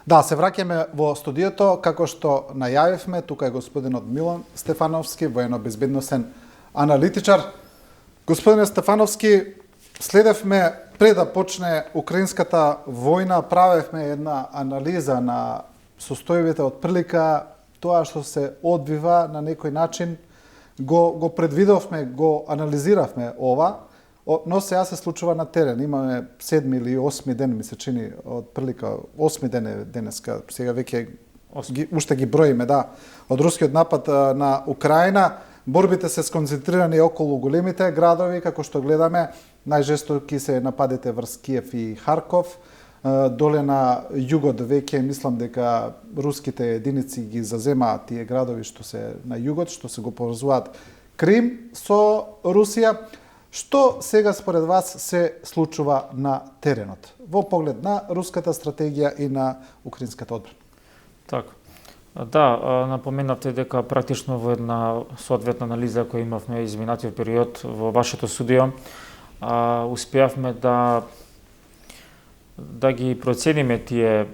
Да, се враќаме во студиото, како што најавивме, тука е господинот Милан Стефановски, воено-безбедносен аналитичар. Господине Стефановски, следевме пред да почне украинската војна, правевме една анализа на состојбите од прилика, тоа што се одвива на некој начин, го предвидовме, го анализиравме ова, но сега се случува на терен. Имаме 7 или 8 ден, ми се чини, од прилика, 8 ден е денеска, сега веќе уште ги броиме, да, од рускиот напад на Украина. Борбите се сконцентрирани околу големите градови, како што гледаме, најжестоки се нападите врз Киев и Харков. Доле на југот веќе мислам дека руските единици ги заземаат тие градови што се на југот, што се го поврзуваат Крим со Русија. Што сега според вас се случува на теренот во поглед на руската стратегија и на украинската одбрана? Така. Да, напоменавте дека практично во една соодветна анализа која имавме изминатиот период во вашето студио, успеавме да ги процениме тие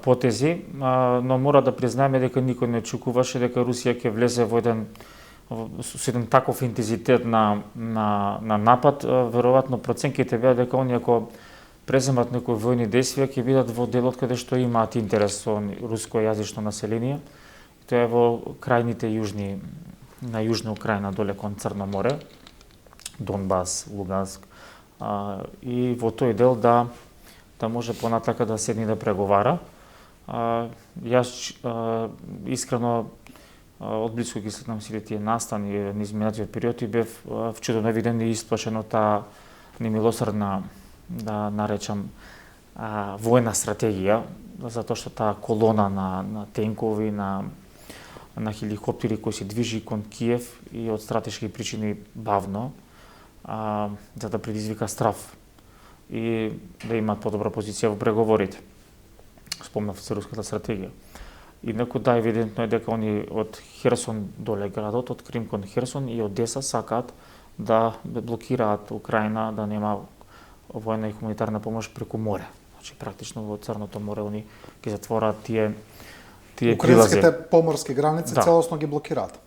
потези, но мора да признаеме дека никој не очекуваше дека Русија ќе влезе во еден таков интензитет на напад. Веројатно проценките беа дека они ако преземат некои војни действија ќе бидат во делот каде што имаат интерес со рускојазично население. Тоа е во крајните јужни, на јужна Украина доле кон Црно море, Донбас, Луганск, и во тој дел да може понатака да седне да преговара. Јас искрено одблиску ги следам сите тие настани на изминатиот период и бев вчудено виден и исплашен од таа немилосредна, да наречам, војна стратегија, затоа што таа колона на тенкови, на хеликоптери кои се движи кон Киев и од стратешки причини бавно, за да предизвика страв и да имаат подобра позиција во преговорите. Спомнав се руската стратегија. Инаку да, евидентно е дека они од Херсон доле градот, од Крим кон Херсон и Одеса сакаат да блокираат Украина, да нема војна и хуманитарна помош преку море. Значи практично во Црното море они ги затвораат тие прилази. Украинските поморски граници да. целосно ги блокираат.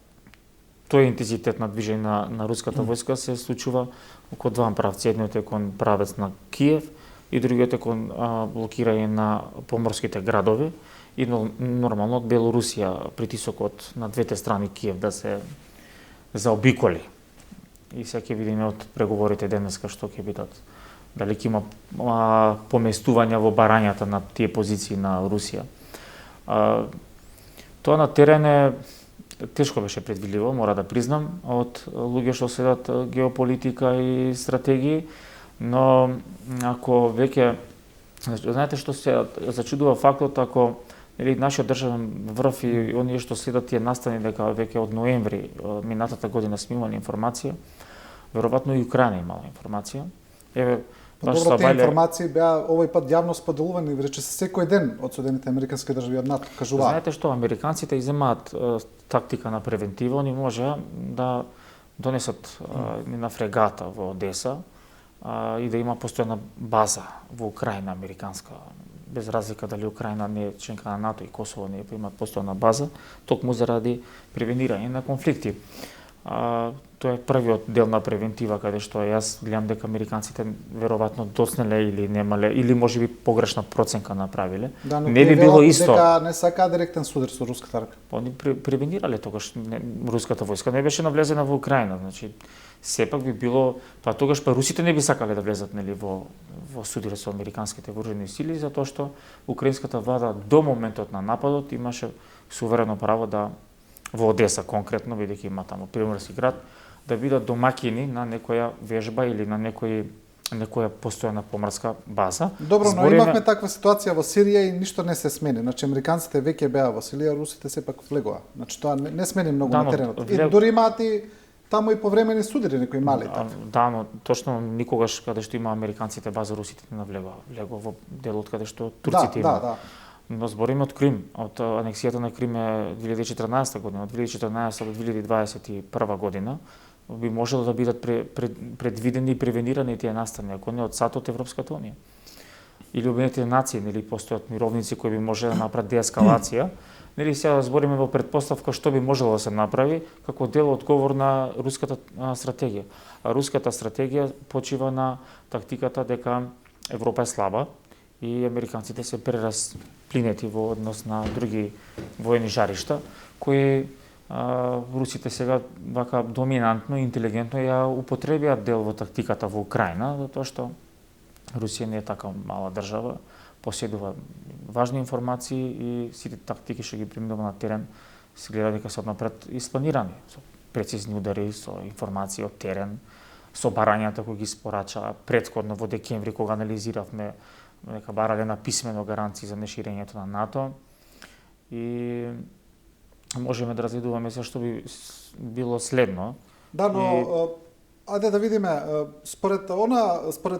Тој интензитет на движење на руската војска се случува околу два правци. Едниот е кон правец на Киев и другиот е кон блокирање на поморските градови. И нормално од Белорусија притисокот на двете страни Киев да се заобиколи. И сега ќе видиме од преговорите денеска што ќе бидат. Дали ќе има поместувања во барањата на тие позиции на Русија. Тоа на терен е тешко беше предвидливо, мора да признам, од луѓе што следат геополитика и стратегии, но ако веќе, знаете што се зачудува фактот, ако нашиот државен врв и оние што следат тие настани дека веќе од ноември минатата година сме имали информација, веројатно и Украина имала информација. Еве, добро, тие информации беа овој пат јавно споделувани, рече се секој ден од Соединетите американски држави од НАТО, кажуваат. Знаете што, американците иземаат тактика на превентива, они можеа да донесат на фрегата во Одеса и да има постојана база во Украина американска, без разлика дали Украина не е членка на НАТО и Косово не имаат постојана база, токму заради превенирање на конфликти. Тоа е првиот дел на превентива, каде што јас гледам дека американците веројатно доцнеле или немале, или можеби погрешна проценка направиле. Да, но не би било исто. Дека не сака директен судар со руската армија. Они превенирале тогаш руската војска, не беше навлезена во Украина, значи сепак би било, тогаш русите не би сакале да влезат нели во судир со американските вооружени сили, затоа што украинската влада до моментот на нападот имаше суверено право да во Одеса конкретно, бидејќи има таму приморски град, да бидат домакини на некоја вежба или на некоја постојана поморска база. Добро, но имавме таква ситуација во Сирија и ништо не се смени. Значи американците веќе беа во Сирија, русите сепак влегоа. Значи тоа не смени многу на теренот. И дури имаат и таму и повремени судири некои мали такви. Да, но точно никогаш каде што има американците база, русите не навлегоа. Влегоа во делот каде што турците имаат. Да. Но збориме од Крим, од анексијата на Крим е 2014 година, од 2014 до 2021 година, би можело да бидат предвидени и превенирани тие настани, ако не од САД, од Европската унија. или Обединетите нации, нели постојат мировници кои би можеле да направат деескалација, нели сега збориме во претпоставка што би можело да се направи како дел одговор на руската стратегија. А руската стратегија почива на тактиката дека Европа е слаба и американците се преразплинети во однос на други воени жаришта, кои русите сега вака доминантно и интелигентно ја употребија дел во тактиката во Украина, затоа што Русија не е така мала држава, поседува важни информации и сите тактики што ги применува на терен се гледа дека се однапред испланирани, со прецизни удари, со информации од терен, со барањата кои ги спорача претходно во декември кога анализиравме дека барале на писмено гаранции за неширењето на НАТО и можеме да разгледуваме се што би било следно. Да, но ајде да видиме, според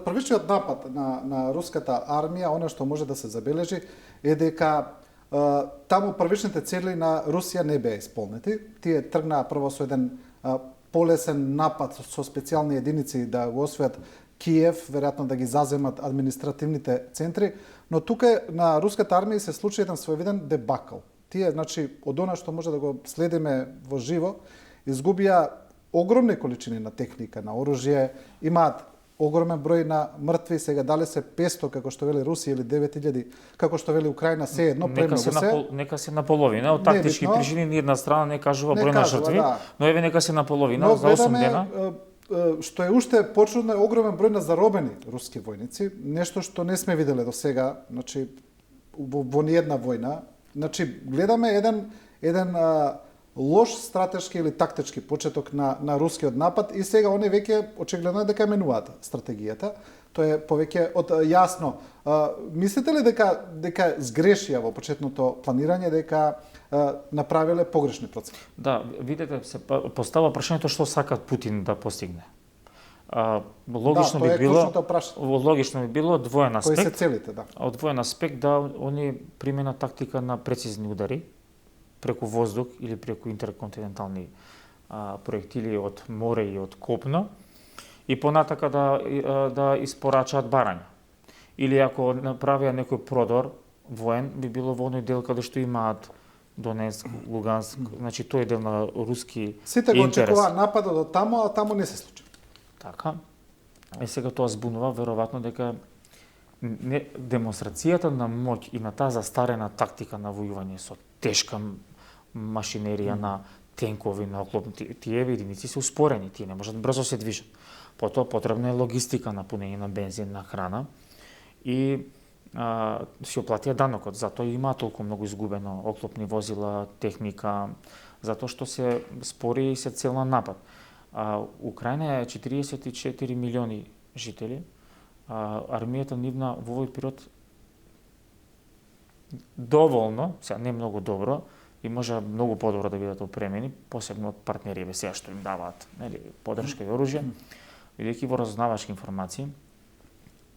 првичниот напад на руската армија, она што може да се забележи е дека таму првичните цели на Русија не беа исполнети. Тие тргнаа прво со еден полесен напад со специјални единици да го освојат Киев, веројатно да ги заземат административните центри, но тука на руската армија се случи еден своевиден дебакл. Тие, значи, од она што може да го следиме во живо, изгубија огромни количини на техника, на оружје, имаат огромен број на мртви, сега дали се 500 како што вели Русија или 9000 како што вели Украина, се едно премногу се. Нека се наполовина, од тактички причини ни една страна не кажува број на жртви, но еве нека се наполовина за 8 дена. Што е уште почудно е огромен број на заробени руски војници, нешто што не сме виделе до сега, значи во ниедна војна. Значи гледаме еден лош стратешки или тактички почеток на рускиот напад и сега они веќе очигледно е дека менуваат стратегијата. Тоа е повеќе од јасно. Мислите ли дека сгрешија во почетното планирање, дека направиле погрешни процеси? Да, видете, се постава прашањето што сакат Путин да постигне. Логично би било двоен аспект. Кои се целите, да. Од двоен аспект да они применат тактика на прецизни удари преку воздух или преку интерконтинентални проектили од море и од копно и понатака да испорачаат барања. Или ако направија некој продор воен, би било во оној дел каде што имаат Донецк, Луганск, значи тој дел на руски интерес. Сите го очекуваа нападот од таму, а таму не се случи. Така. И сега тоа збунува веројатно дека демонстрацијата на моќ и на таа застарена тактика на војување со тешка машинерија на тенкови, на оклопни, тие единици се успорени, тие не можат брзо се движат. Потоа потребна е логистика на пунење на бензин, на храна и си оплатија данокот, затоа има толку многу изгубено оклопни возила, техника, затоа што се спори и се цел на напад. Украина е 44 милиони жители, армијата нивна во овој период доволно, сега не многу добро, и може многу подобро да бидат опремени, посебно од партнери сега што им даваат поддршка и оружје, бидејќи во разузнавачки информации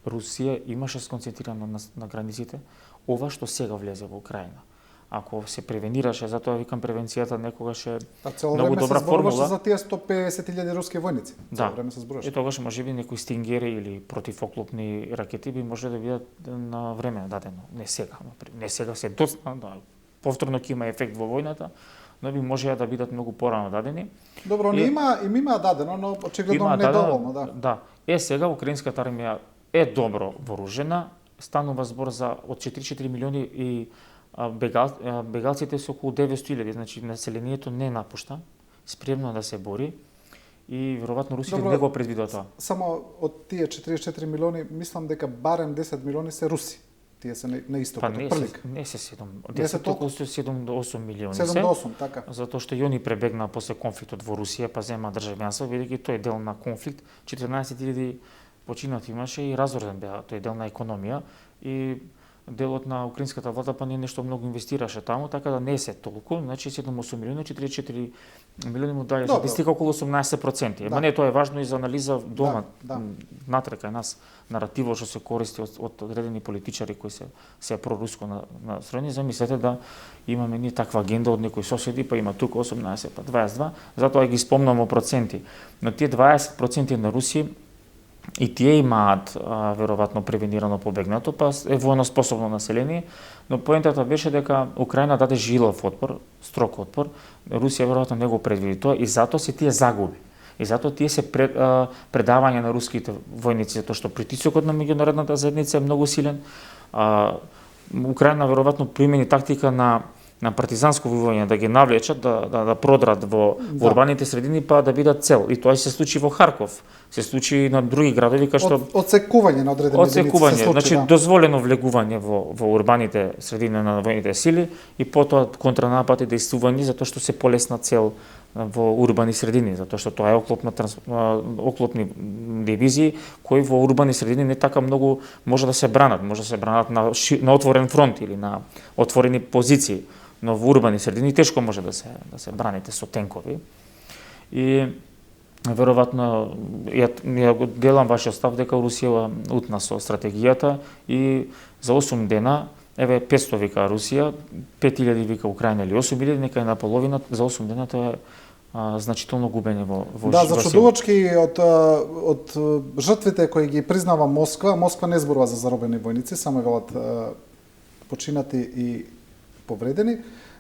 Русија имаше сконцентрирано на границите ова што сега влезе во Украина. Ако се превенираше, затоа викам превенцијата некогаш е многу добра формула. За тие 150.000 руски војници. Да. Време се зборуваше. И тогаш можеби некои стингери или противоклопни ракети би можеле да бидат на време дадено. Не сега, не сега се доцна, да. Повторно ќе има ефект во војната, но би можеа да бидат многу порано дадени. Добро, има дадено, но очигледно недоволно, да. Да. Сега украинската армија е добро вооружена, станува збор за од 4 милиони и бегалците се околу 900.000, значи населението не напушта, спремно да се бори и веројатно русите не го предвидува тоа. Само од тие 44 милиони, мислам дека барем 10 милиони се руси. Тие се на истокот, прилик. Не се 10, околу 7 до 8 милиони 7 до 8, така. Затоа што и они пребегнаа после конфликтот во Русија, па зема државјанство, бидејќи тој е дел на конфликт, 14.000 починати имаше и разорен беа, тој е дел на економија и делот на украинската влада па не нешто многу инвестираше таму, така да не се толку, значи 7-8 милиони, 44 милиони му даја статистика околу 18%. Ема не, тоа е важно и за анализа дома, натрека нас, наративот што се користи од одредени политичари кои се проруско настроени. Замислете да имаме ние таква агенда од некои соседи, па има тука 18, па 22, затоа ги спомнам проценти. Но тие 20% на Руси и тие имаат веројатно превенирано побегнато, па е војно способно население, но поентата беше дека Украина даде жилов отпор, строг отпор, Русија веројатно не го предвиди тоа и затоа се тие загуби. И затоа тие се предавање на руските војници, затоа што притисокот на меѓународната заедница е многу силен. Украина веројатно примени тактика на партизанско војување, да ги навлечат, да продрат во урбаните средини, па да бидат цел. И тоа се случи во Харков, се случи и на други градови кај што одсекување на одредени единици се случи, значи дозволено влегување во урбаните средини на војните сили и потоа контранапад и дејствување затоа што се полесна цел во урбани средини, затоа што тоа е оклопни дивизии кои во урбани средини не така многу може да се бранат на отворен фронт или на отворени позиции, но во урбани средини тешко може да се браните со тенкови. И веројатно ја делам вашиот став дека Русија утна со стратегијата и за 8 дена, еве 500 вика Русија, 5000 вика Украина или 8000, нека е на половина, за 8 дена тоа е значително губење во Да, зачудувачки од жртвите кои ги признава Москва не зборува за заробени војници, само велат починати и повредени.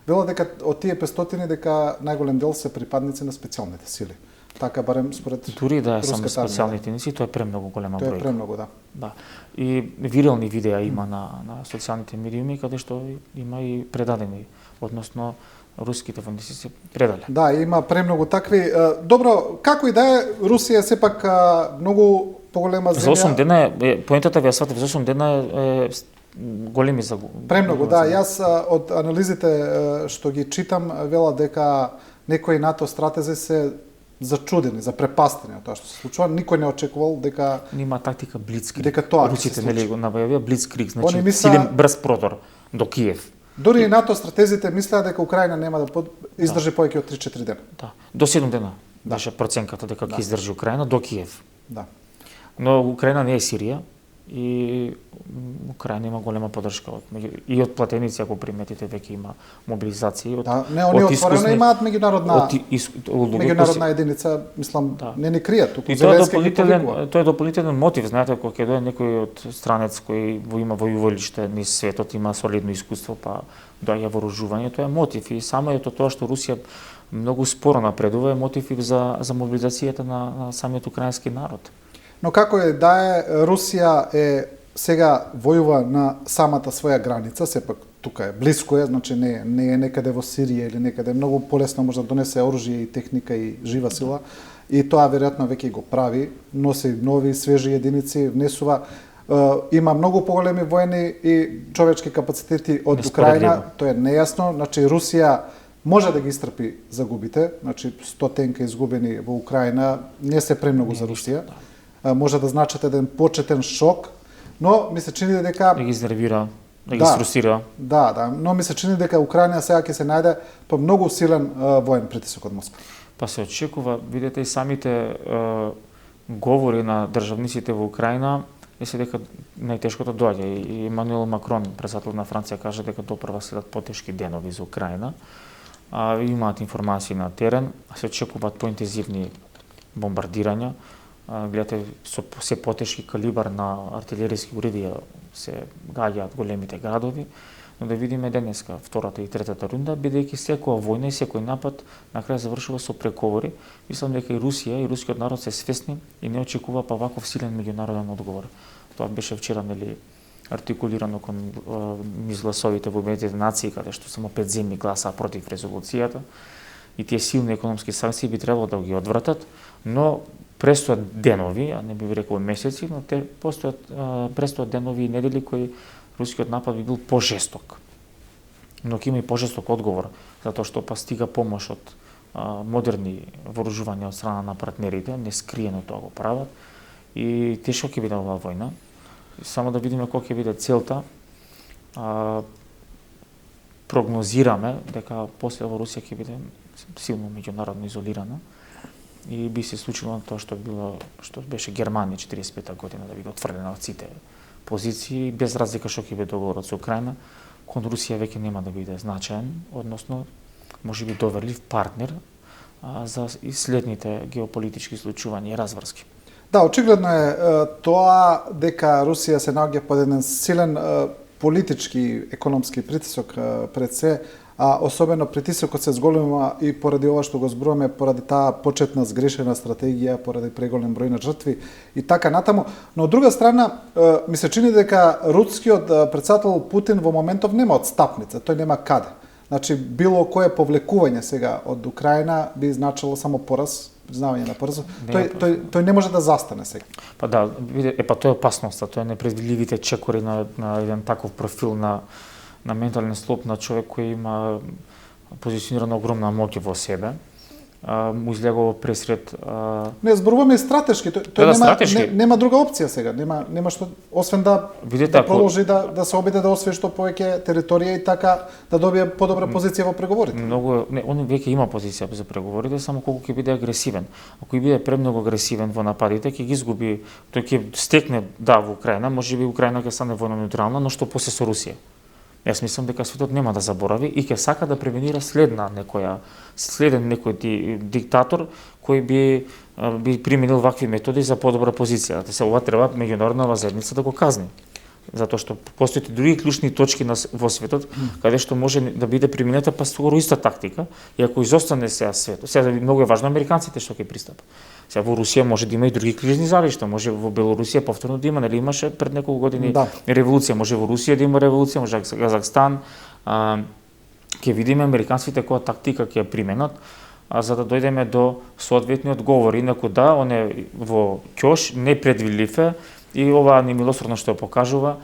Велат дека од тие 500 дека најголем дел се припадници на специјалните сили. Така барем според дури да е само специјалните единици, тоа е премногу голема бројка. Тоа е премногу, да. Да. И вирални видеа има на социјалните медиуми каде што има и предадени, односно руските војници се предале. Да, има премногу такви. Добро, како и да е, Русија сепак многу поголема земја. За 8 дена поентата ви ја сватив, за 8 дена е големи загуби. Премногу, да. Јас од анализите што ги читам вела дека некои НАТО стратези се зачудени, запрепастени од тоа што се случува. Никој не очекувал дека има тактика блицкриг. Дека тоа русите нели го најавија блицкриг, значи силен брз продор до Киев. Дури и НАТО стратезите мислеа дека Украина нема да издржи повеќе од 3-4 дена. Да. До 7 дена беше проценката дека ќе издржи Украина до Киев. Да. Но Украина не е Сирија и Украина има голема поддршка и од платеници, ако приметите, веќе има мобилизации од не, они отворено имаат меѓународна единица, мислам, не ни кријат туку. И тоа е дополнителен мотив, знаете, кога ќе дое некој од странец кој има војувалиште низ светот, има солидно искуство, па доаѓа вооружување, тоа е мотив и само ето тоа што Русија многу споро напредува е мотив и за мобилизацијата на самиот украински народ. Но како е да е, Русија е сега војува на самата своја граница, сепак тука е блиско е, значи не е некаде во Сирија или некаде, многу полесно може да донесе оружје и техника и жива сила и тоа веројатно веќе го прави, носи нови свежи единици, внесува, има многу поголеми воени и човечки капацитети од Украина, тоа е нејасно, значи Русија може да ги истрпи загубите, значи 100 тенка изгубени во Украина не се премногу за Русија. Може да значат еден почетен шок, но ми се чини дека да ги изнервира, да ги сфрустрира. Да, но ми се чини дека Украина сега ќе се најде по многу силен воен притисок од Москва. Па се очекува, видете и самите говори на државниците во Украина, се дека најтешкото доаѓа и Емануел Макрон, председател на Франција, кажа дека допрва следат потешки денови за Украина. Имаат информации на терен, се очекуваат поинтензивни бомбардирања. Гледате, со се потешки калибар на артилериски орудија се гаѓаат големите градови, но да видиме денеска втората и третата рунда, бидејќи секоја војна и секој напад на крај завршува со преговори. Мислам дека и Русија и рускиот народ се свесни и не очекува па ваков силен меѓународен одговор. Тоа беше вчера артикулирано низ гласовите во Обединетите нации, каде што само 5 земји гласаа против резолуцијата и тие силни економски санкции би требало да ги одвратат, но престојат денови, а не би рекол месеци, но престојат денови и недели кои рускиот напад би бил пожесток. Но ќе има и пожесток одговор, затоа што па стига помош од модерни вооружувања од страна на партнерите, нескриено тоа го прават и тешко ќе биде оваа војна. Само да видиме која ќе биде целта. Прогнозираме дека после ова Русија ќе биде силно меѓународно изолирана и би се случило тоа што беше Германија 45-та година, да биде отфрлена од сите позиции, без разлика што ќе биде договорот со Украина, кон Русија веќе нема да биде значаен, односно можеби доверлив партнер за и следните геополитички случувања и разврски. Да, очигледно е тоа дека Русија се наоѓа под еден силен политички, економски притисок пред се, а особено притисокот се зголема и поради ова што го зборуваме, поради таа почетна сгрешена стратегија, поради преголем број на жртви и така натаму. Но од друга страна, ми се чини дека рускиот претседател Путин во моментов нема отстапница, тој нема каде. Значи, било кое повлекување сега од Украина би значило само пораз, признавање на поразот. Тој не може да застане сега. Па да, тоа е опасноста, тоа е непредвидливите чекори на еден таков профил на ментален склоп на човек кој има позиционирана огромна моќ во себе. Му излегува пресред... Не, зборуваме стратешки. Тој нема друга опција сега. Нема што, освен да продолжи да се обиде да освои што повеќе територија и така да добие подобра позиција во преговорите. Он веќе има позиција за преговорите, само колку ќе биде агресивен. Ако ќе биде премногу агресивен во нападите, ќе ги изгуби, тој ќе стекне во Украина, можеби Украина ќе стане војно неутрална, но што после со Русија. Јас мислам дека светот нема да заборави и ќе сака да превенира следен некој диктатор кој би применил вакви методи за подобра позиција. Ова треба меѓународна заедница да го казни. Затоа што постојат други клучни точки во светот каде што може да биде применета па скоро иста тактика, и ако изостане сега светот, сега многу е важно американците што ќе пристапат. Сега во Русија може да има и други крижни залишта, може во Белорусија повторно да има, нели имаше пред неколку години револуција, може во Русија да има револуција, може Казахстан. Ќе видиме американците која тактика ќе применат, за да дојдеме до соодветни одговори, инаку да, он е во ќош, непредвидлив е и ова немилосорно што ја покажува,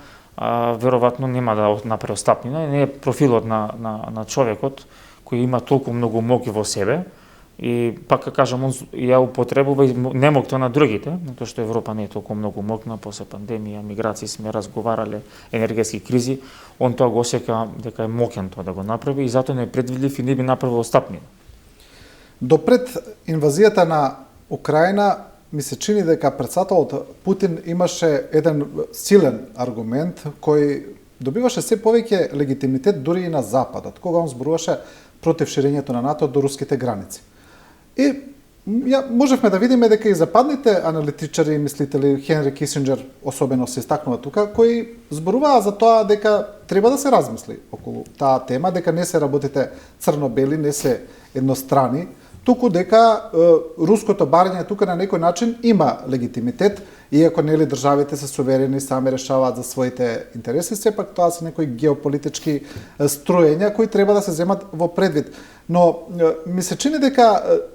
веројатно нема да направи стапнина, не е профилот на човекот кој има толку многу моќ во себе. И пак кажам, он ја употребува и немоќта на другите, затоа што Европа не е толку многу моќна, после пандемија, миграции сме разговарале, енергетски кризи, он тоа го осеќа дека е моќен тоа да го направи и затоа не е предвидлив и не би направил стапнина. До пред инвазијата на Украина ми се чини дека претседателот Путин имаше еден силен аргумент кој добиваше се повеќе легитимитет дури и на Западот, кога он зборуваше против ширењето на НАТО до руските граници. И можевме да видиме дека и западните аналитичари и мислители, Хенри Кисинџер особено се истакнува тука, кои зборуваа за тоа дека треба да се размисли околу таа тема, дека не се работите црно-бели, не се еднострани, туку дека руското барање тука на некој начин има легитимитет, иако нели државите се суверени, сами решаваат за своите интереси, сепак тоа се некои геополитички струења кои треба да се земат во предвид. Но ми се чини дека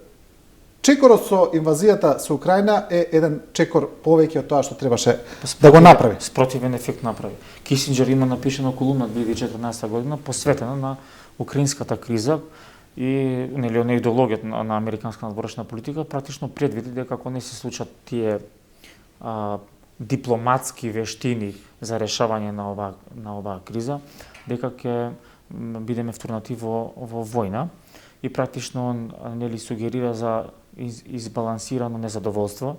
чекорот со инвазијата со Украина е еден чекор повеќе од тоа што требаше да го направи. Спротивен ефект направи. Кисинџер има напишана колумна 2014 година посветена на украинската криза и нели на идеологијата на американска надворешна политика, практично предвиди дека ако не се случат тие дипломатски вештини за решавање на оваа криза, дека ќе бидеме втурнати во војна, и практично нели сугерира за избалансирано незадоволство,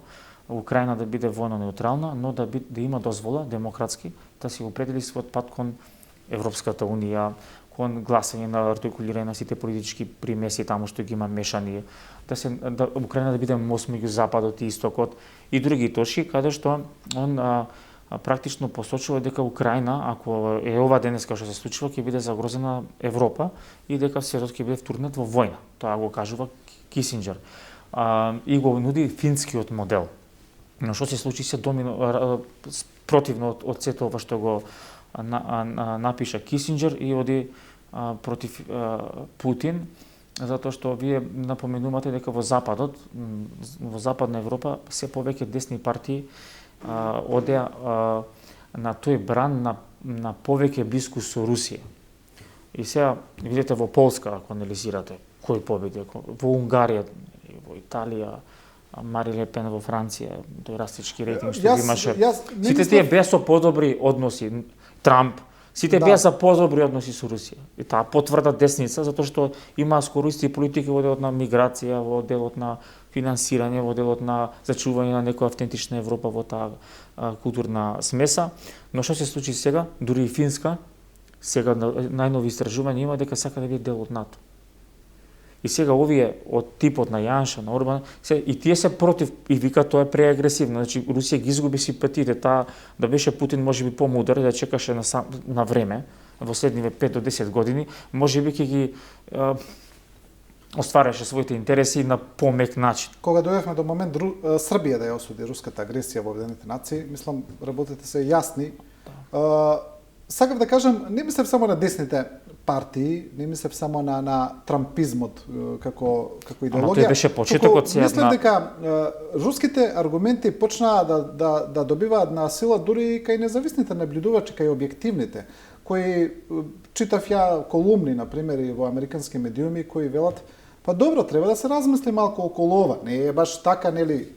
Украина да биде војно неутрална, но да има дозвола демократски да се определи својот пат кон Европската унија, кон гласање на артикулирање на сите политички примеси таму што ги има мешани, да Украина да биде мост меѓу Западот и Истокот и други точки каде што он практично посочува дека Украина, ако е ова денеска што се случува, ќе биде загрозена Европа и дека светот ќе биде втурнат во војна. Тоа го кажува Кисинџер. И го нуди финскиот модел. Но што се случи се противно од сето ова што го напиша Кисинџер и оди против Путин, затоа што вие напоменувате дека во Западот, во Западна Европа, се повеќе десни партии одеа на тој бран на повеќе близко со Русија. И сега видите во Полска, ако анализирате, кој победи, во Унгарија, во Италија, Мари Ле Пен во Франција, тој растички рейтинг што имаше. Сите тие беа со подобри односи, Трамп, сите беа за подобри односи со Русија. И таа потврда десница, затоа што има скоро исти политики во делот на миграција, во делот на финансирање, во делот на зачување на некоја автентична Европа во таа културна смеса. Но што се случи сега, дури и Финска, сега најнови истражувања има дека сака да биде дел од НАТО. И сега овие од типот на Јанша, на Орбан, и тие се против и вика тоа е преагресивно. Значи Русија ги изгуби симпатиите, таа да беше Путин можеби помудар и да чекаше на време во следниве 5 до 10 години, можеби ќе ги оствараше своите интереси на помек начин. Кога дојдевме до момент Србија да ја осуди руската агресија во Обединетите нации, мислам работите се јасни. Сакав да кажам, не мислев само на десните партии, не мислев само на трампизмот како идеологија. Ама тој беше почетокот сега. Мислев дека руските аргументи почнаа да добиваат на сила дури и кај независните наблюдувачи, кај објективните, кои читав ја колумни, на пример, и во американски медиуми, кои велат, па добро, треба да се размисли малку околу ова. Не е баш така, нели?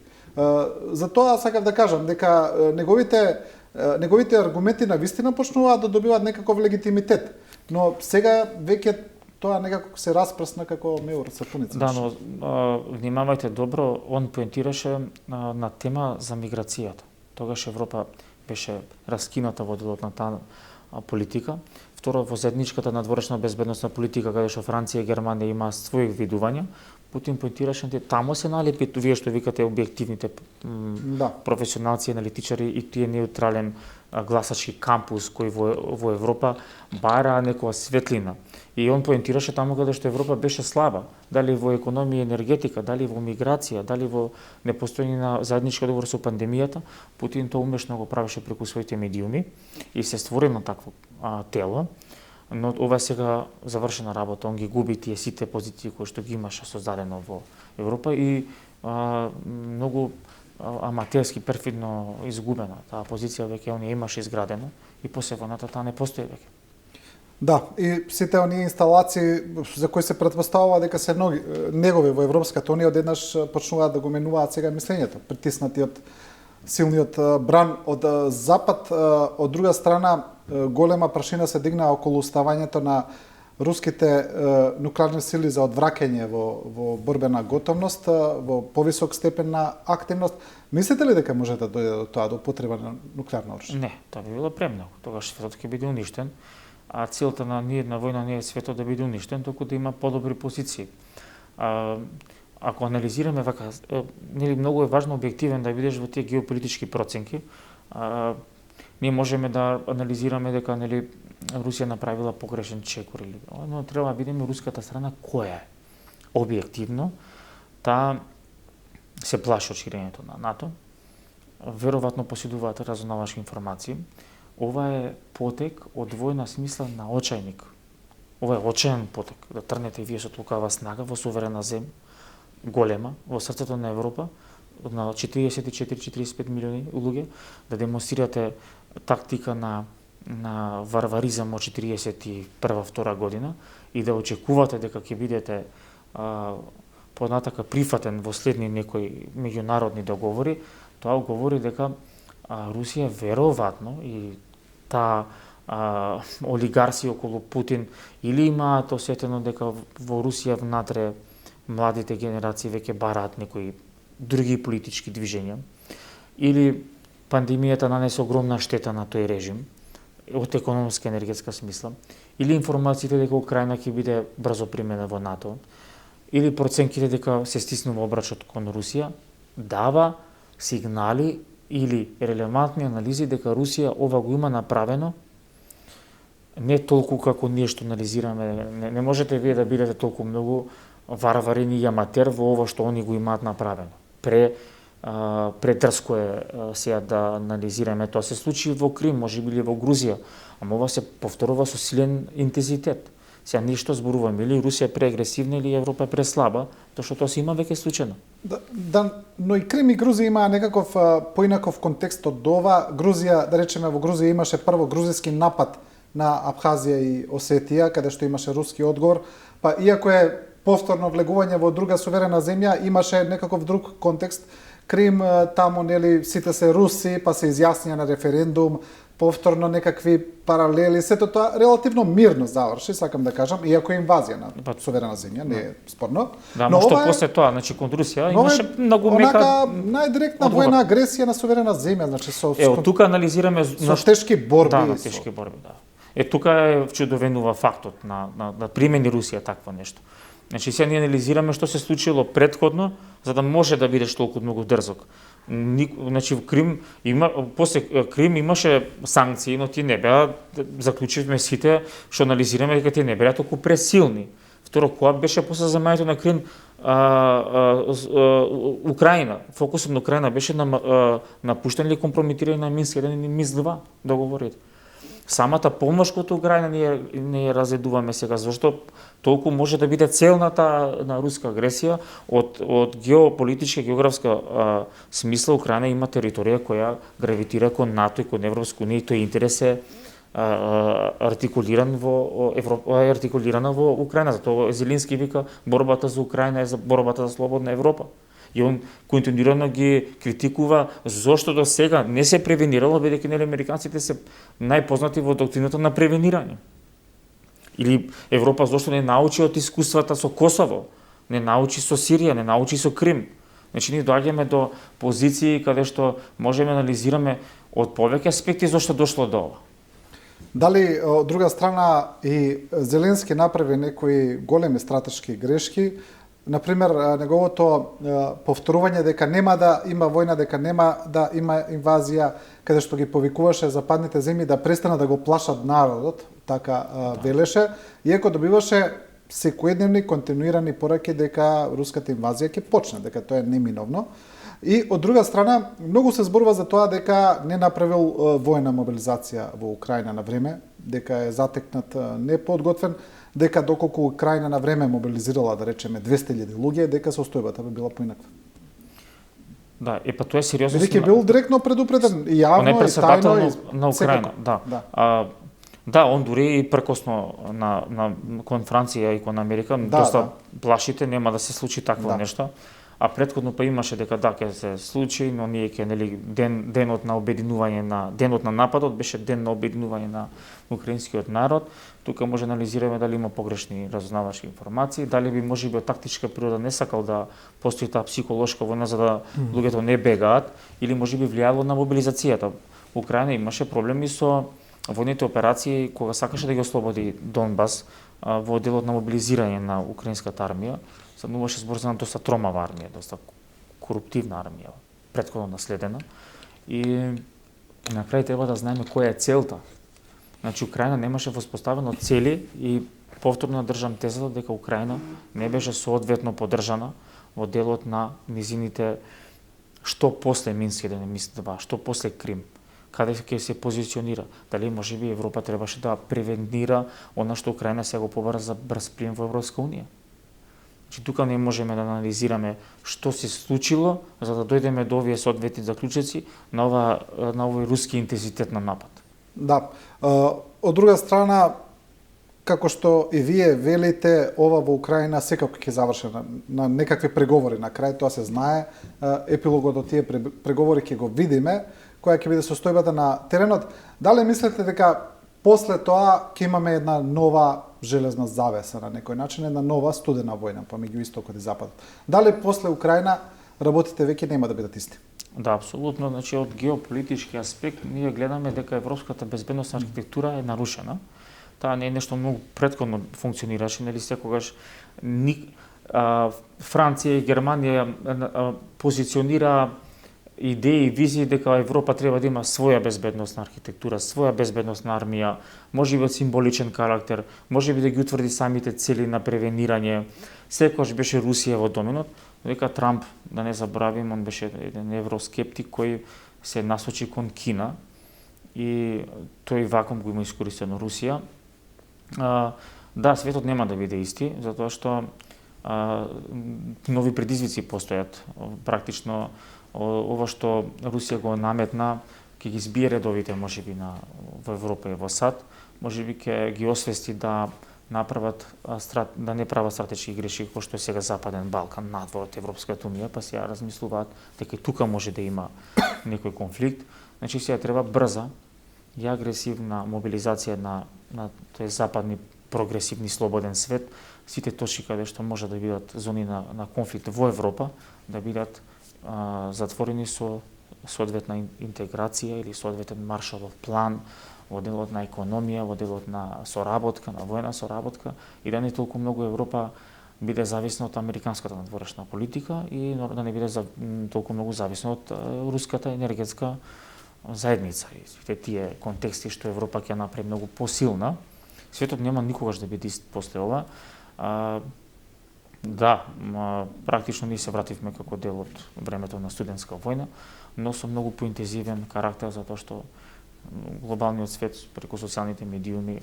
Затоа сакав да кажам дека неговите аргументи на вистина почнуваат да добиваат некаков легитимитет. Но сега веќе тоа некако се распрсна како меур сапуница. Да, но внимавајте добро, он поентираше на тема за миграцијата. Тогаш Европа беше раскината во делот на таа политика. Второ, во заедничката надворешна безбедносна политика, каде што Франција и Германија имаа своји видувања, Путин поентираше таму се налепи вие што викате објективните професионалци, аналитичари и тие неутрален гласачки кампус кој во Европа бара некоја светлина. И он поентираше таму каде што Европа беше слаба, дали во економија и енергетика, дали во миграција, дали во непостојање на заеднички договор со пандемијата. Путин тоа умешно го правеше преку своите медиуми и се створи на такво тело. Но ова сега завршена работа, он ги губи тие сите позиции кои што ги имаше создадено во Европа и многу аматерски, перфидно изгубена. Таа позиција веќе он ја имаше изградена и после војната таа не постои веќе. Да, и сите оние инсталации за кои се претпоставува дека се негови во Европската унија одеднаш почнуваат да го менуваат сега мислењето, притиснати од силниот бран од Запад. Од друга страна, голема прашина се дигна околу ставањето на руските нуклеарни сили за одвраќање во борбена готовност, во повисок степен на активност. Мислите ли дека може да дојде до тоа, до употреба на нуклеарно оружје? Не, тоа би било премногу. Тогаш светот ќе биде уништен, а целта на ниедна војна не е светот да биде уништен, туку да има подобри позиции. Ако анализираме вака, нели многу е важно објективен да бидеш во тие геополитички проценки. Ние можеме да анализираме дека нели Русија направила погрешен чекор или, но треба да видиме руската страна која е. Објективно, таа се плаши од ширењето на НАТО. Веројатно поседуваат разузнавачки информации. Ова е потек од војна смисла на очајник. Ова е очајен потек, да трнете и вие со толкова снага во суверена земја, голема, во срцето на Европа, на 44-45 милиони луѓе, да демонстрирате тактика на варваризам од 41-2 година и да очекувате дека ќе бидете понатака прифатен во следни некои меѓународни договори, тоа говори дека Русија веројатно и таа олигарси околу Путин или имаат осетено дека во Русија внатре младите генерации веќе бараат некои други политички движења, или пандемијата нанесе огромна штета на тој режим од економска и енергетска смисла, или информациите дека Украина ќе биде брзо примена во НАТО, или проценките дека се стиснува обрачот кон Русија, дава сигнали или релевантни анализи дека Русија ова го има направено не толку како ние што анализираме. Не можете вие да бидете толку многу варварин и аматер во ова што они го имаат направено. Предрско е сега да анализираме. Тоа се случи во Крим, може би во Грузија, ама ова се повторува со силен интензитет. Сега ништо зборуваме, или Русија е преагресивна или Европа е преслаба, тоа што тоа се има веќе случено. Но и Крим и Грузија имаа некаков поинаков контекст од ова. Грузија, да речеме, во Грузија имаше прво грузиски напад на Абхазија и Осетија, каде што имаше руски одговор, па иако е повторно влегување во друга суверена земја, имаше некаков друг контекст. Крим, таму, нели, сите се руси, па се изјаснија на референдум, повторно некакви паралели, сето тоа релативно мирно заврши, сакам да кажам, иако е инвазија на суверена земја, не е спорно. Да, но што после тоа, значи кон Русија имаше многу мека најдиректна војна агресија на суверена земја, значи со тука анализираме со тешки борби. Да, на тешки борби, да. Тука е чудовенува фактот на примени Русија такво нешто. Значи сега ние анализираме што се случило претходно, за да може да бидеш толку многу дрзок. Значи Крим после Крим имаше санкции, но тие не беа, заклучивме сите што анализираме дека тие не беа толку пресилни. Второ, кога беше после замањето на Крим, Украина, фокусот на Украина беше на напуштање или компрометирање на Минск 1 и Минск 2 договорите. Самата помош која Украина не ја разредуваме сега, зашто толку може да биде целната на руска агресија од геополитичка, географска смисла. Украина има територија која гравитира кон НАТО и кон Европска унија и тој интерес е артикулирана во Украина. Затоа Зеленски вика борбата за Украина е за борбата за слободна Европа. И он континуирано ги критикува зошто до сега не се превенирало, бидејќи нели американците се најпознати во доктрината на превенирање. Или Европа зошто не научи од искуствата со Косово, не научи со Сирија, не научи со Крим. Значи ние доаѓаме до позиции каде што можеме анализираме од повеќе аспекти зошто дошло до ова. Дали од друга страна и Зеленски направи некои големи стратешки грешки, например неговото повторување дека нема да има војна, дека нема да има инвазија, каде што ги повикуваше западните земји да престанат да го плашат народот, така велеше, иако добиваше секојдневни континуирани пораки дека руската инвазија ќе почне, дека тоа е неминовно. И од друга страна, многу се зборува за тоа дека не направил војна мобилизација во Украина на време, дека е затекнат неподготвен, дека доколку Украина на време мобилизирала, да речеме, 200.000 луѓе, дека состојбата би била поинаква. Да, па тоа е сериозно. Бидејќи бил директно предупреден и јавно и тајно на Украина, да, он дури и прекосно на кон Франција и кон Америка, доста плашите нема да се случи такво нешто. А претходно па имаше дека ќе се случи, но ние ќе нели денот на обединување денот на нападот беше ден на обединување на украинскиот народ. Тука може анализираме дали има погрешни разузнавачки информации, дали би можеби од тактичка природа не сакал да постои таа психолошка војна за да луѓето не бегаат, или можеби влијало на мобилизацијата. Украина имаше проблеми со војните операции кога сакаше да ги ослободи Донбас во делот на мобилизирање на украинската армија. Стануваше збор за доста тромава армија, доста коруптивна армија, претходно наследена. И на крај треба да знаеме која е целта. Значи Украина немаше воспоставено цели и повторно држам тезата дека Украина не беше соодветно поддржана во делот на низините што после Минск 1 и Минск 2, што после Крим, каде ќе се позиционира. Дали можеби Европа требаше да превенира она што Украина сега го побара за брз прием во Европска унија. Значи тука не можеме да анализираме што се случило за да дојдеме до овие соодветни заклучоци на овој руски интензитет на напад. Да. Од друга страна, како што и вие велите, ова во Украина секако ќе заврши на некакви преговори. На крај тоа се знае. Епилогот од тие преговори ќе го видиме, која ќе биде состојбата на теренот. Дали мислите дека после тоа ќе имаме една нова железна завеса на некој начин, една нова студена војна помеѓу истокот и западот? Дали после Украина работите веќе нема да бидат исти? Да, апсолутно. Значи, од геополитички аспект, ние гледаме дека европската безбедносна архитектура е нарушена. Таа не е нешто многу претходно функционираше, нели секогаш Франција и Германија позиционира идеи и визии дека Европа треба да има своја безбедносна архитектура, своја безбедносна армија, можеби од символичен карактер, можеби да ги утврди самите цели на превенирање. Секогаш беше Русија во доминот, дека Трамп, да не забравим, он беше еден евроскептик кој се насочи кон Кина и тој вакуум го има искористено Русија. Да, светот нема да биде исти, затоа што нови предизвици постојат. Практично ова што Русија го наметна ќе ги збие редовите можеби во Европа и во САД, можеби ќе ги освести да не прават стратешки грешки кои што е сега Западен Балкан надвор од Европската унија, па сега размислуваат дека и тука може да има некој конфликт. Значи сега треба брза и агресивна мобилизација на тој западни прогресивни слободен свет, сите точки каде што може да бидат зони на конфликт во Европа, да бидат затворени со соодветна интеграција или соодветен маршалов план во делот на економија, во делот на соработка, на војна соработка, и да не толку многу Европа биде зависна од американската надворешна политика и да не биде толку многу зависна од руската енергетска заедница и сите тие контексти што Европа ќе направи многу посилна. Светот нема никогаш да биде ист после ова. Да, практично ние се вративме како дел од времето на студентска војна, но со многу поинтензивен карактер затоа што глобалниот свет преку социјалните медиуми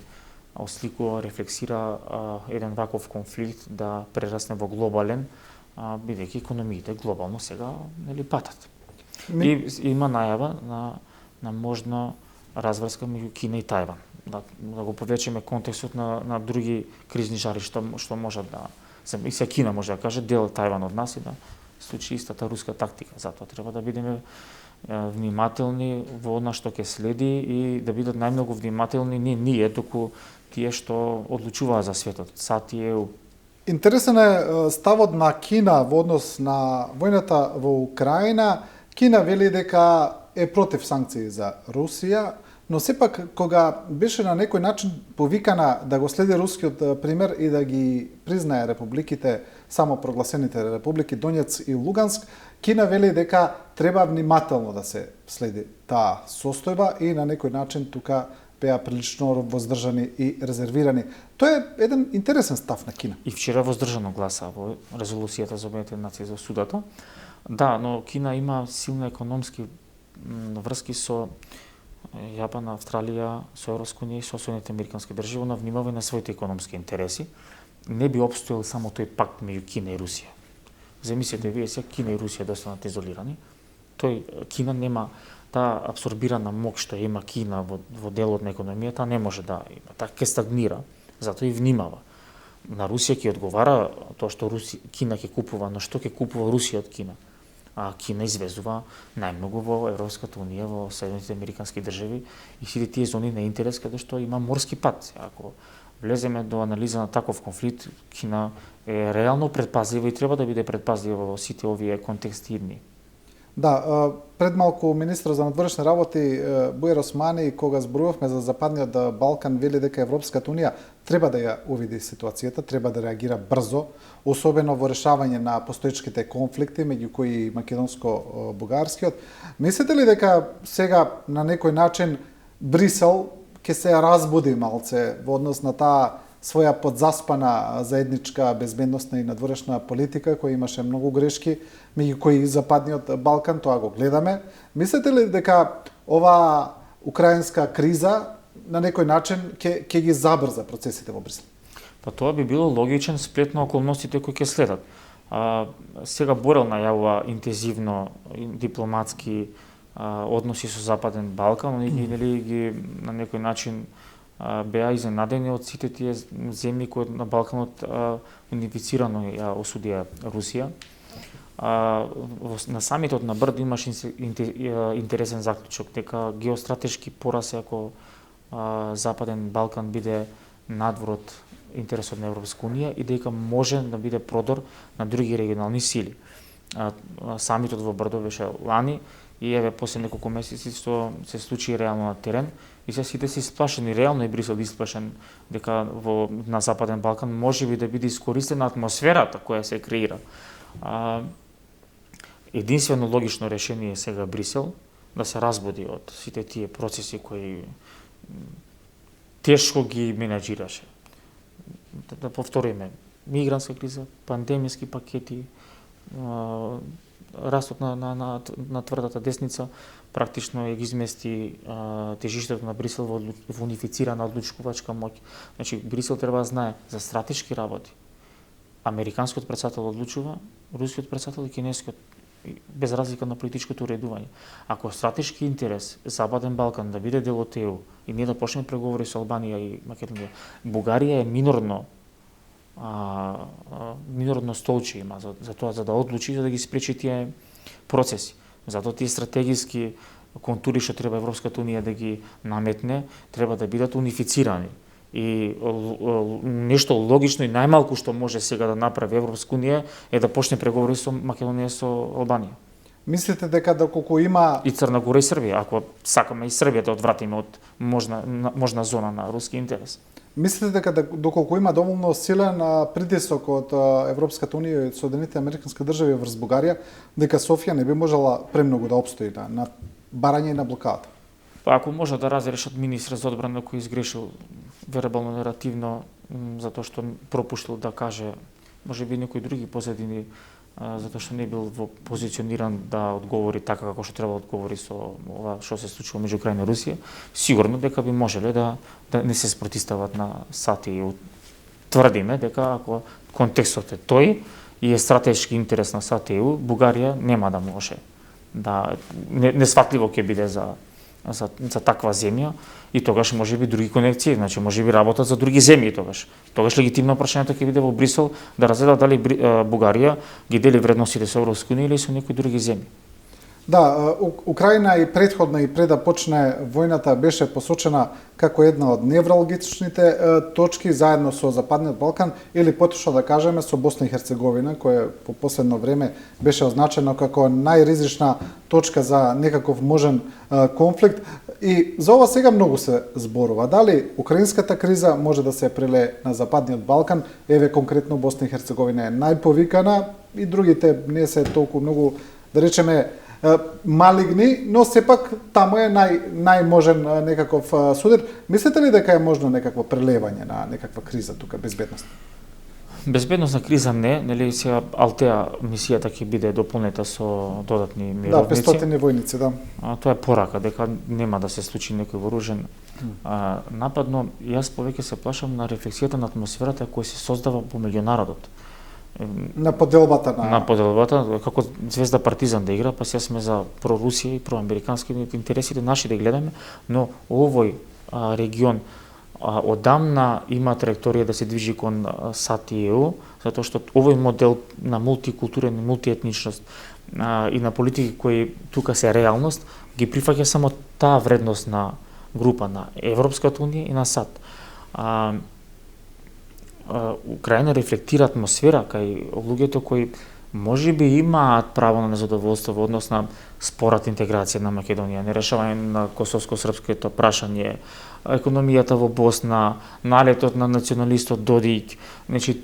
осликува, рефлексира еден ваков конфликт да прерасне во глобален, бидејќи економиите глобално сега патат. И има најава на можна разврска меѓу Кина и Тајван. Да го повлечеме контекстот на други кризни жаришта што можат да и се Кина може да каже дел Тајван од нас и да случи истата руска тактика. Затоа треба да бидеме внимателни во она што ќе следи и да бидат најмногу внимателни не ние, туку тие што одлучуваат за светот, САД и ЕУ. Интересен е ставот на Кина во однос на војната во Украина. Кина вели дека е против санкции за Русија, но сепак кога беше на некој начин повикана да го следи рускиот пример и да ги признае републиките, само прогласените републики Донецк и Луганск, Кина вели дека треба внимателно да се следи таа состојба и на некој начин тука беа прилично воздржани и резервирани. Тоа е еден интересен став на Кина. И вчера воздржано гласа во резолуцијата за Обединетите нации за судата. Да, но Кина има силни економски врски со Јапан, Австралија, со Европска унија и со Соединетите американски држави, она внимава и на своите економски интереси. Не би опстоил само тој пакт меѓу Кина и Русија. Замислете вие сега Кина и Русија да останат изолирани. Кина нема таа абсорбирана мок што има Кина во делот на економијата, не може да има. Таа ќе стагнира, затоа и внимава. На Русија ќе одговара тоа што Кина ќе купува, на што ќе купува Русија од Кина. А Кина извезува најмногу во Европската унија, во Соединетите американски држави и сите тие зони на интерес каде што има морски пат. Ако влеземе до анализа на таков конфликт, Кина е реално предпазлива и треба да биде предпазлива во сите овие контексти идни. Да, пред малку министр за надворешни работи Бујар Османи, кога зборувавме за Западниот Балкан, вели дека Европската унија треба да ја увиди ситуацијата, треба да реагира брзо, особено во решавање на постоечките конфликти, меѓу кои и македонско-бугарскиот. Мислите ли дека сега на некој начин Брисел ќе се разбуди малце во однос на таа своја подзаспана заедничка безбедносна и надворешна политика, која имаше многу грешки, меѓу кои Западниот Балкан, тоа го гледаме. Мислите ли дека ова украинска криза на некој начин ќе ги забрза процесите во Брисел? Па тоа би било логичен сплет на околностите кои ќе следат. Сега Борел најавува интензивно дипломатски односи со Западен Балкан, и ги на некој начин беа изненадени од сите тие земји кои на Балканот унифицирано ја осудија Русија. На самитот на Брд имаше интересен заклучок дека геостратешки пораз ако Западен Балкан биде надвор од интересот на Европска унија и дека може да биде продор на други регионални сили. Самитот во Брдо беше лани и еве после неколку месеци што се случи реално на терен и се сите се исплашени, реално и Брисел исплашен дека на Западен Балкан можеби да биде искористена атмосферата која се креира. Единствено логично решение е сега Брисел да се разбуди од сите тие процеси кои тешко ги менеджираше. Да повториме, мигрантска криза, пандемиски пакети, растот на тврдата десница практично ја ги измести тежиштето на Брисел во унифицирана одлучувачка моќ. Значи Брисел треба да знае за стратешки работи. Американскиот претседател одлучува, рускиот претседател и кинескиот, без разлика на политичкото уредување. Ако стратешки интерес Западен Балкан да биде дел од ЕУ и ние да почнеме преговори со Албанија и Македонија, Бугарија е минорно столче има за тоа, за да одлучи, за да ги спречи тие процеси. Затоа тие стратегиски контури што треба Европската унија да ги наметне, треба да бидат унифицирани. И нешто логично и најмалку што може сега да направи Европска унија е да почне преговори со Македонија и со Албанија. Мислите дека доколку има и Црна Гора и Србија, ако сакаме и Србија да одвратиме од можна зона на руски интерес? Мислите дека доколку има доволно силен притисок од Европската унија и Соединетите американски држави врз Бугарија, дека Софија не би можела премногу да опстои на барање и на блокада? Па ако може да разрешат министр за одбрана кој изгрешил вербално неративно затоа што пропуштил да каже може би некои други позадини затоа што не бил позициониран да одговори така како што треба да одговори со ова што се случило меѓу Украина и Русија, сигурно дека би можеле да не се спротистават на САД и тврдиме дека ако контекстот е тој и е стратешки интерес на САД и ЕУ, Бугарија нема да може да несфатливо ќе биде за таква земја и тогаш може би други конекции, значи може би работат за други земји тогаш. Тогаш легитимно прашањето ќе биде во Брисел да разгледа дали Бугарија ги дели вредностите со Европска унија или со некои други земји. Да, Украина и предходно и пред да почне војната беше посочена како една од невралгичните точки заедно со Западниот Балкан или поточно да кажеме со Босна и Херцеговина, која по последно време беше означено како најризична точка за некаков можен конфликт. И за ова сега многу се зборува. Дали украинската криза може да се прелее на Западниот Балкан? Еве конкретно Босна и Херцеговина е најповикана и другите не се толку многу, да речеме, малигни, но сепак таму е најможен некаков судир. Мислите ли дека е можно некакво прелевање на некаква криза тука, безбедност? Безбедностна криза не, нели сега Алтеа мисијата ќе биде дополнета со додатни мировници. Да, 500 војници, да. Тоа е порака дека нема да се случи некој вооружен напад, но јас повеќе се плашам на рефлексијата на атмосферата која се создава помеѓу народот. На поделбата како Звезда Партизан да игра, па сега сме за прорусија и проамерикански интересите наши да гледаме, но овој регион одамна има траекторија да се движи кон САД и ЕУ, затоа што овој модел на мултикултурен и мултиетничност и на политики кои тука се реалност, ги прифаќа само таа вредност на група на Европската унија и на САД. Украина рефлектира атмосфера кај луѓето кои можеби имаат право на незадоволство во однос на спорат интеграција на Македонија, нерешавање на косовско-српското прашање, економијата во Босна, налетот на националистот Додик. Значи,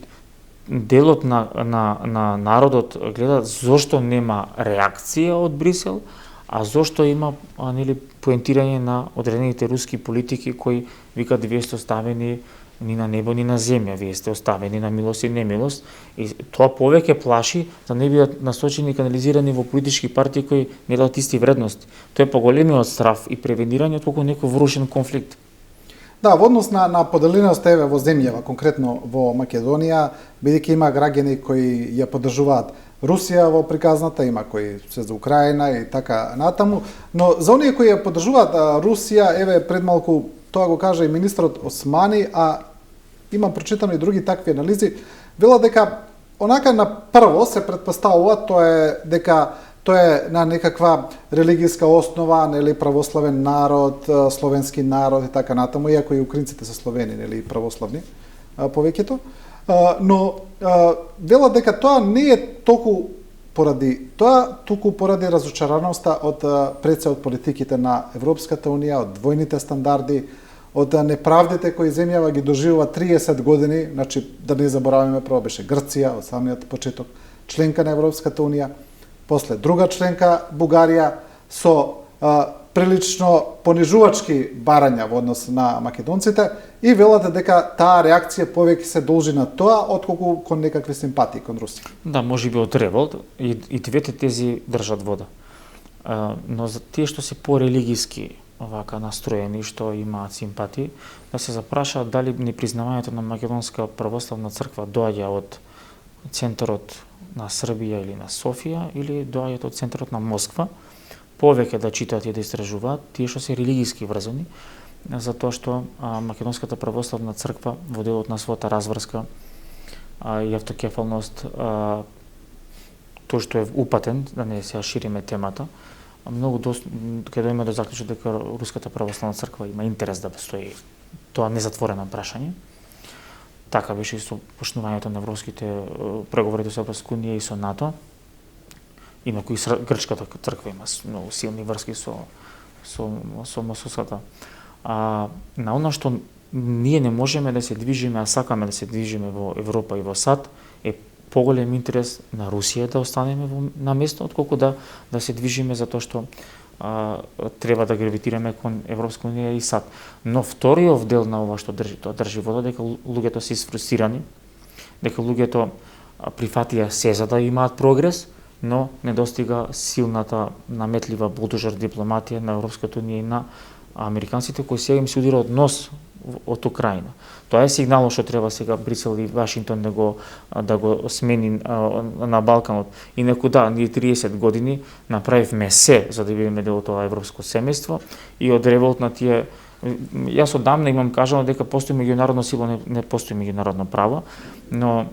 делот на народот гледа зошто нема реакција од Брисел, а зошто има поентирање на одредените руски политики кои викаат вие сте оставени ни на небо, ни на земја, вие сте оставени на милост и немилост, и тоа повеќе плаши да не бидат насочени и канализирани во политички партии кои не дадат исти вредности. Тоа е поголемиот страф и превенирање отколку некој вооружен конфликт. Да, во однос на поделеност еве во земјава, конкретно во Македонија, бидејќи има граѓани кои ја поддржуваат Русија во приказната, има кои се за Украина и така натаму, но за оние кои ја поддржуваат Русија, еве пред малку тоа го кажа и министрот Османи, а имам прочитано и други такви анализи, вела дека онака на прво се претпоставува дека тоа е на некаква религијска основа, нели православен народ, словенски народ и така натаму, иако и украинците се словени, нели православни повеќето, но вела дека тоа не е толку поради тоа, туку поради разочараноста од пред од политиките на Европската унија, од двојните стандарди, од неправдите кои земјава ги доживува 30 години, значи да не забораваме, прво беше Грција од самиот почеток, членка на Европската унија, после друга членка Бугарија со прилично понижувачки барања во однос на македонците и велате дека таа реакција повеќе се должи на тоа отколку кон некакви симпатии кон Русија. Да, можеби од револт и двете тези држат вода. Но за тие што се порелигиски овака настроени, што имаат симпатии, да се запрашаат дали непризнавањето на Македонска православна црква доаѓа од центарот на Србија или на Софија или доаѓаат од центарот на Москва. Повеќе да читаат и да истражуваат тие што се религиски врзани, затоа што Македонската православна црква во делот на својата разврска и автокефалност, тоа што е упатен, да не се шириме темата, многу каде има да заклучи дека Руската православна црква има интерес да постои тоа незатворено прашање. Така беше и со почнувањето на европските преговори со Европска унија и со НАТО. Инаку и грчката црква има многу силни врски со московската. На она што ние не можеме да се движиме, а сакаме да се движиме во Европа и во САД, е поголем интерес на Русија да останеме на место, отколку да се движиме затоа што треба да гравитираме кон Европска унија и САД. Но вториот дел на ова што држи вода, дека луѓето се изфрустрирани, дека луѓето прифатија се за да имаат прогрес, но не достига силната наметлива булдожер дипломатија на Европската унија и на американците кои сега им се удира од нос од Украина. Тоа е сигналот што треба сега Брисел и Вашингтон да го смени на Балканот. Инаку да, ние 30 години направивме се за да бидеме дел од тоа европско семејство и од револт на тие. Јас одамна имам кажано дека постои меѓународна сила, не постои меѓународно право, но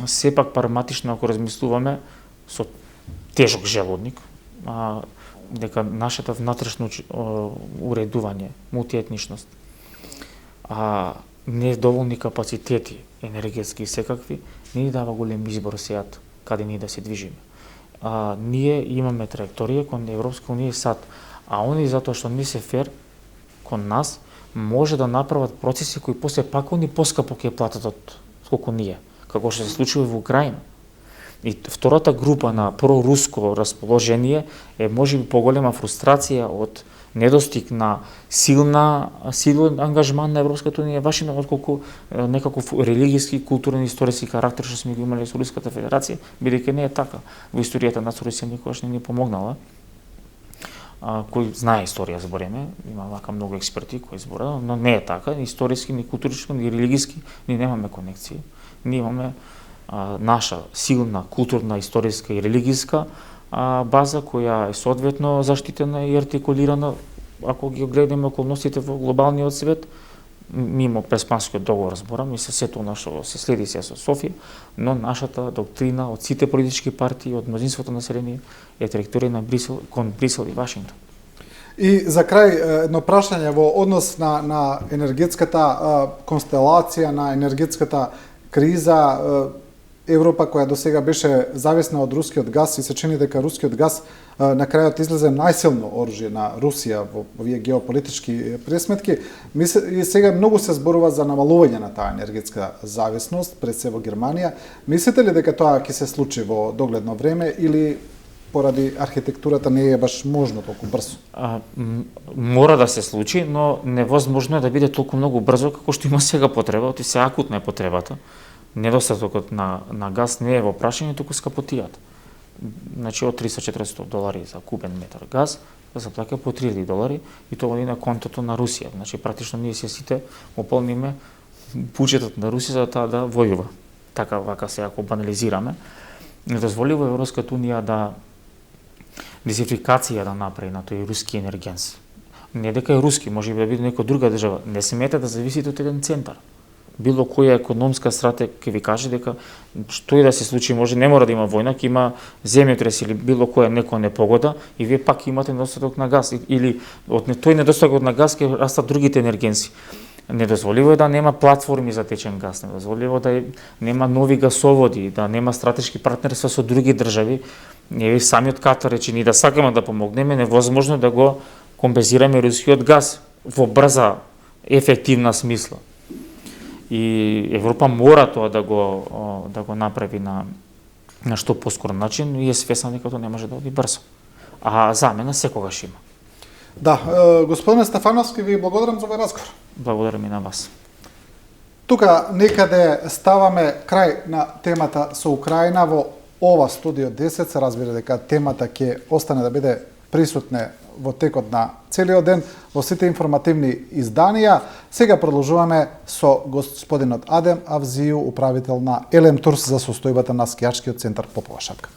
сепак прагматично ако размислуваме со тежок желудник, дека нашата внатрешно уредување, мултиетничност, недоволни капацитети енергетски и секакви, не ни дава голем избор сега каде ние да се движиме. Ние имаме траекторија кон Европска унија и САД, а они затоа што не се фер кон нас, може да направат процеси кои после пак они поскапо ќе платат од колку ние, како што се случува во Украина. И втората група на проруско расположение е можеби поголема фрустрација од недостиг на силен ангажман на Европската унија и Вашингтон, отколку некаков религиски, културен, историски карактер што сме го имале со Руската федерација, бидејќи не е така. Во историјата на Русија никогаш не ни помогнала. Кој знае историја збореме, има вака многу експерти кои зборат, но не е така, ни историски, ни културички, ни религиски, ние немаме конекции. Ние имаме наша силна културна, историска и религиска база која е соодветно заштитена и артикулирана ако ги гледаме околностите во глобалниот свет, мимо Преспанскиот договор зборам и се сето што се следи се со Софија, но нашата доктрина од сите политички партии, од мнозинството население е траекторија на Брисел кон Брисел и Вашингтон. И за крај едно прашање во однос на енергетската констелација, на енергетската криза. Европа која до сега беше зависна од рускиот газ и се чини дека рускиот газ на крајот излезе најсилно оружје на Русија во овие геополитички пресметки. И сега многу се зборува за намалување на таа енергетска зависност, пред се во Германија. Мислите ли дека тоа ќе се случи во догледно време или поради архитектурата не е баш можно толку брзо? Мора да се случи, но невозможно е да биде толку многу брзо како што има сега потреба, оти се акутна е потребата. Недостатокот на газ не е во прашање, туку скапотијата. Значи од $300-400 за кубен метар газ да се плаќа по $3000 и тоа е на контото на Русија. Значи практично ние се сите ополниме буџетот на Русија за таа да војува. Така вака се ако банализираме, не дозволува Европската унија да дизификација да направи на тој руски енергенс. Не дека е руски, може да биде некоја друга држава, не смете да зависите од еден центар. Било која економска стратегија ќе ви каже дека што и да се случи, може не мора да има војна, ќе има земјотрес или било која некоја непогода и вие пак имате недостаток на газ или од тој недостаток на газ ќе растат другите енергенси. Недозволиво е да нема платформи за течен газ, недозволиво да нема нови гасоводи, да нема стратешки партнерства со други држави. Еве самиот Катар рече ни да сакаме да помогнеме, невозможно да го компензираме рускиот газ во брза, ефективна смисла. И Европа мора тоа да го направи на што поскор начин и е свесна дека тоа не може да оди брзо. А замена секогаш има. Да, господине Стефановски, ви благодарам за овој разговор. Благодарам и на вас. Тука некаде ставаме крај на темата со Украина. Во ова студио 10 се разбира дека темата ќе остане да биде присутна во текот на целиот ден во сите информативни изданија. Сега продолжуваме со господинот Адем Авзију, управител на Елем Турс за состојбата на скијачкиот центар Попова шапка.